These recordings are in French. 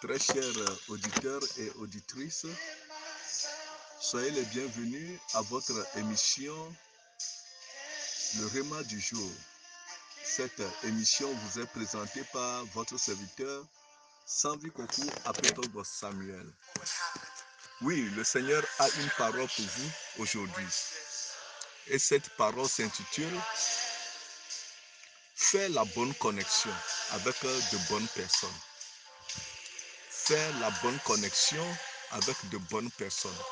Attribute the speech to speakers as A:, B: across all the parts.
A: Très chers auditeurs et auditrices, soyez les bienvenus à votre émission Le Réma du jour. Cette émission vous est présentée par votre serviteur Sanvi Kokou Apetogbo Samuel. Oui, le Seigneur a une parole pour vous aujourd'hui. Et cette parole s'intitule « Faire la bonne connexion avec de bonnes personnes ». Faire la bonne connexion avec de bonnes personnes.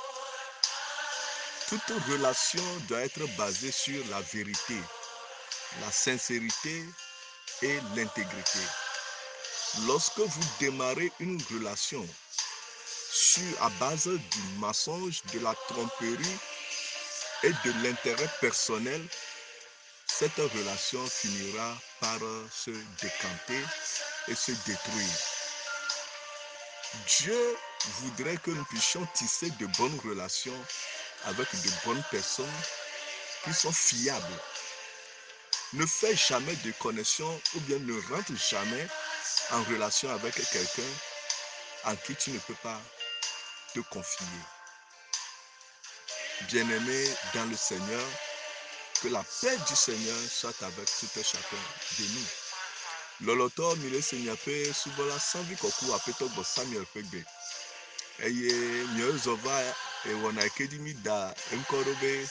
A: Toute relation doit être basée sur la vérité, la sincérité et l'intégrité. Lorsque vous démarrez une relation à base du mensonge, de la tromperie et de l'intérêt personnel, cette relation finira par se décanter et se détruire. Dieu voudrait que nous puissions tisser de bonnes relations avec de bonnes personnes qui sont fiables. Ne fais jamais de connexion ou bien ne rentre jamais en relation avec quelqu'un en qui tu ne peux pas te confier. Bien-aimé dans le Seigneur, que la paix du Seigneur soit avec tout et chacun de nous. Loloto mile senyape subola Sanvi Kokou Apetogbo Samuel Pegbe. Eye nyozova ewona ekedimi da enkorobe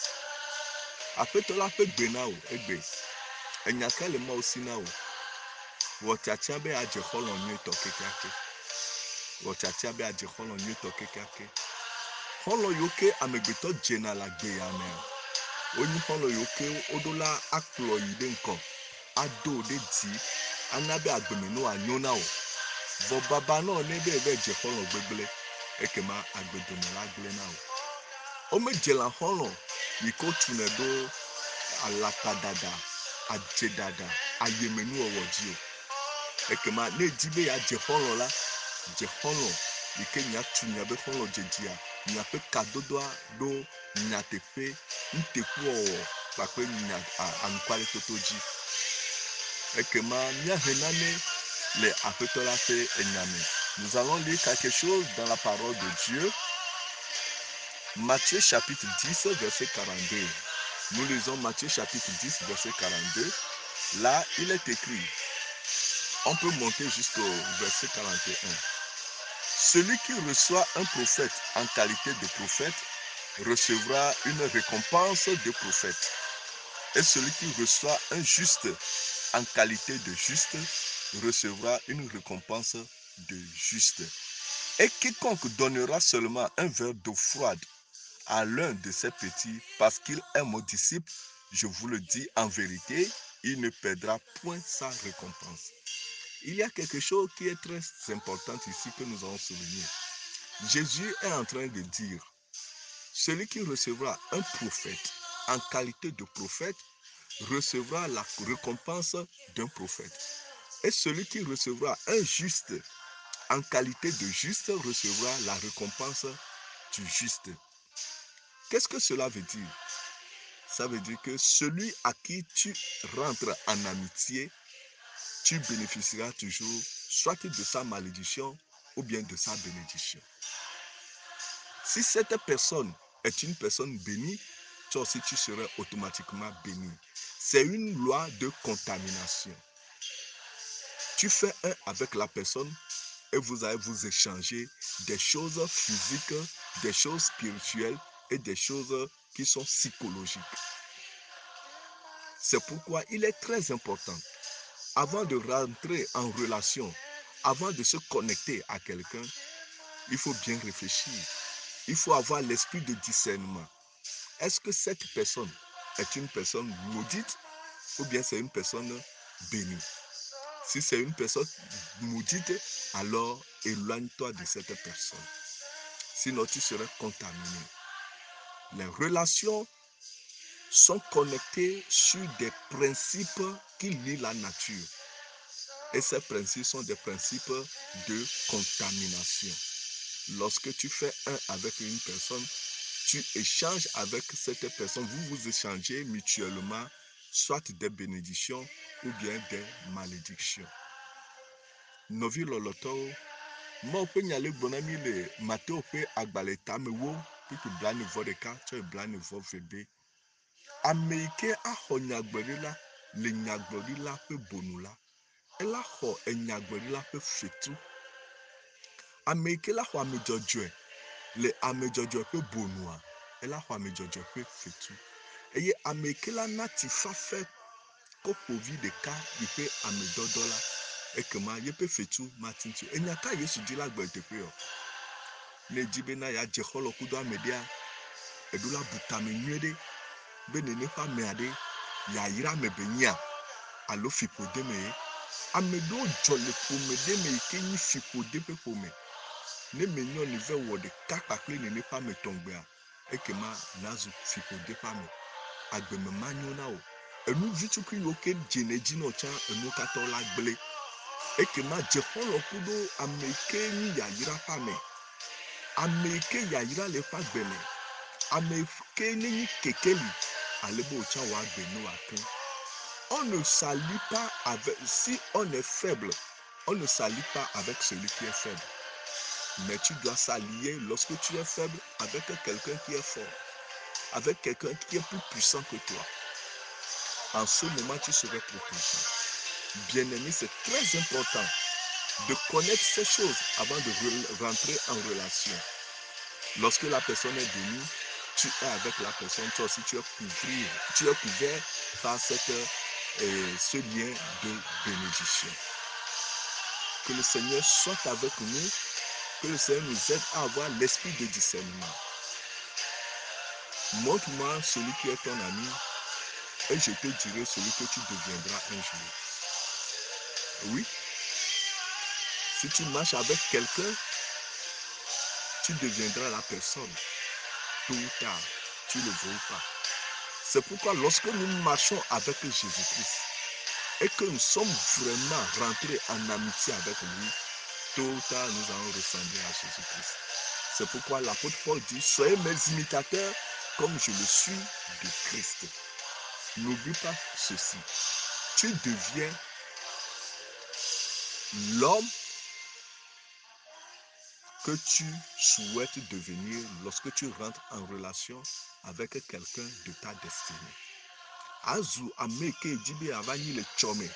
A: Apetola Pegbe na o egbe. Enyakele ma osi na o. Wotiatia be aje holon nyeto kekeake. Wotiatia be aje holon nyeto kekeake. Holo yoke amegbeto jena la gbe ya me. Onyi holo yoke odola akplo yide nko. Ado de di anabe agbeme no anyona o. Bo baba no nebe ebe je holo gbegbele. Ekema agbedome la gle na o. Ome jela holo yiko tunedo alakadada, ajedada, ayemenu owoji o. Ekema ne dibe ya je holo la. Je holo yike nya tunya be holo jedia. Nya pe kadodoa do nya tepe nteku o pakwe nya ankwale totoji. Ekema nya henane le apetola fe enyame. Nous allons lire quelque chose dans la parole de Dieu. Matthieu chapitre 10 verset 42. Nous lisons Matthieu chapitre 10 verset 42. Là, il est écrit. On peut monter jusqu'au verset 41. Celui qui reçoit un prophète en qualité de prophète recevra une récompense de prophète. Et celui qui reçoit un juste en qualité de juste recevra une récompense de juste. Et quiconque donnera seulement un verre d'eau froide à l'un de ces petits parce qu'il est mon disciple, je vous le dis en vérité, il ne perdra point sa récompense. Il y a quelque chose qui est très important ici que nous allons souligner. Jésus est en train de dire, celui qui recevra un prophète en qualité de prophète recevra la récompense d'un prophète. Et celui qui recevra un juste en qualité de juste recevra la récompense du juste. Qu'est-ce que cela veut dire? Ça veut dire que celui à qui tu rentres en amitié, tu bénéficieras toujours soit de sa malédiction ou bien de sa bénédiction. Si cette personne est une personne bénie, toi aussi tu seras automatiquement béni. C'est une loi de contamination. Tu fais un avec la personne et vous allez vous échanger des choses physiques, des choses spirituelles et des choses qui sont psychologiques. C'est pourquoi il est très important, avant de rentrer en relation, avant de se connecter à quelqu'un, il faut bien réfléchir. Il faut avoir l'esprit de discernement. Est-ce que cette personne est une personne maudite ou bien c'est une personne bénie? Si c'est une personne maudite, alors éloigne-toi de cette personne. Sinon, tu seras contaminé. Les relations sont connectées sur des principes qui lient la nature. Et ces principes sont des principes de contamination. Lorsque tu fais un avec une personne, tu échanges avec cette personne, vous échangez mutuellement soit des bénédictions ou bien des malédictions. Novi loloto Ma pe nyale gbɔna mi le Mateo ƒe agbalẽ tamewo pipi blaenevɔ ɖeka tsɔ blaenevɔ vede. Ame yi ke axɔ nyagblɔɖila le nyagblɔɖila ƒe bonu la, ela xɔ enyagblɔɖila ƒe fetu. Ame yi ke la xɔ ame dzɔdzɔe le ame dzɔdzɔe ƒe bonua, ela xɔ ame dzɔdzɔe ƒe fetu. Eye ame yi ke la na tifafe kɔƒovi ɖeka yi ƒe ame dɔdɔ la, ekema yeƒe fetu matiti. Enya ka Yesu di la gbe teƒe o. Ne dzi bena ya dze xɔlɔ kudo ame ɖea, eɖo la butame nyuie ɖe be nene ƒe amea ɖe yayra ame be nyia alo fiƒode me ye. Ame ɖewo dzɔ le ƒome ɖe me yi ke nyi fiƒode ƒe ƒome. Ne me nyɔnu ve wɔ ɖeka kpakple nene ƒe ame tɔ̃gbea, ekema nazu fiƒode ƒe ame. Agbeme manyo na o. Enu vitukui yiwo ke dzene dzi nɔ tsã enu katã la gble. Ekema dze xɔlɔ kudo ame ke nyi yayra ƒe ame. Ame ke yayra le ƒe agbe me. Ame ke ne nyi kekeli alebo tsã wɔ agbe no atɔ. On ne s'allie pas avec, si on est faible, on ne s'allie pas avec celui qui est faible. Mais tu dois s'allier lorsque tu es faible avec quelqu'un qui est fort, avec quelqu'un qui est plus puissant que toi. En ce moment, tu serais protégé. Bien-aimé, c'est très important de connaître ces choses avant de rentrer en relation. Lorsque la personne est bénie, tu es avec la personne, toi aussi tu es couvert par ce lien de bénédiction. Que le Seigneur soit avec nous, que le Seigneur nous aide à avoir l'esprit de discernement. Montre-moi celui qui est ton ami et je te dirai celui que tu deviendras un jour. Oui, si tu marches avec quelqu'un, tu deviendras la personne. Tôt ou tard, tu ne le veux pas. C'est pourquoi lorsque nous marchons avec Jésus-Christ et que nous sommes vraiment rentrés en amitié avec lui, tôt ou tard, nous allons ressembler à Jésus-Christ. C'est pourquoi l'apôtre Paul dit, soyez mes imitateurs comme je le suis de Christ. N'oublie pas ceci. Tu deviens l'homme que tu souhaites devenir lorsque tu rentres en relation avec quelqu'un de ta destinée. Azu ameke jibe avani le chome.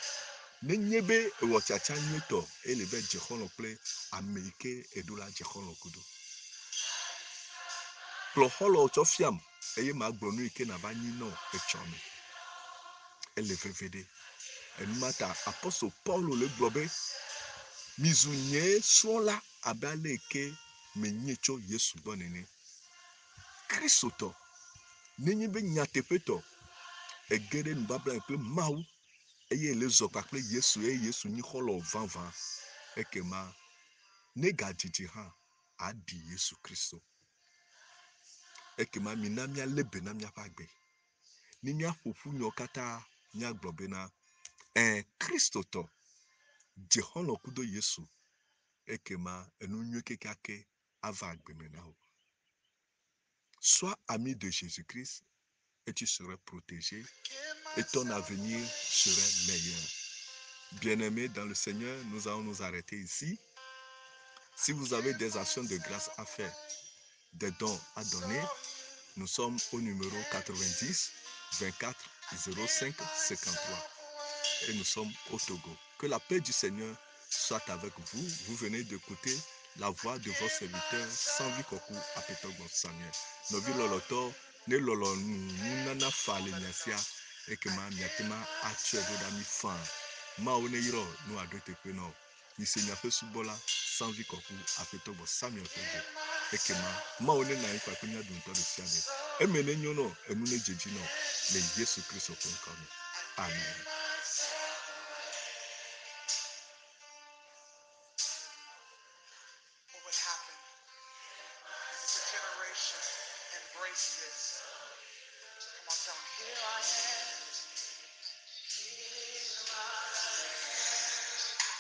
A: Nenyebe ewochacha nyeto elebe djekhono kple ameke edola djekhono kudo. Ploholo chofiam eye magbonu ike na vani no echome. Elevevede. Enumata apostle Paulo le globe mizunye sola abale ke menyecho Yesu bonene. Kristoto nenyebe nyatepeto egere nbabla ekle mau eye le zokpakple Yesu eye Yesu nyi xolo vanvan ekema nega didi ha adi Yesu Kristo. Ekema mina mia lebe na mia pagbe. Ni mia ƒoƒu nyo kata mia gbobena Kristo to Jehono kudo Yesu ekema enu nyo kekake ava agbemena o. Sois ami de Jésus-Christ et tu seras protégé et ton avenir serait meilleur. Bien-aimés dans le Seigneur, nous allons nous arrêter ici. Si vous avez des actions de grâce à faire, des dons à donner, nous sommes au numéro 90 24 05 53 et nous sommes au Togo. Que la paix du Seigneur soit avec vous. Vous venez d'écouter la voix de votre serviteur Sanvi Koku Apetogo Samuel. Novi loloto ne lolo nunana fa le nyasia ekema miatema atue do dami fan. Ma one yiro no adote peno. Nisenya fe subola Sanvi Koku Apetogo Samuel Togo. Ekema ma one na ikwa kunya dunto de siade. Emene nyono emune jejino le Yesu Kristo konkano. Amen. What would happen if a generation embraced this? Come on, tell them, here I am.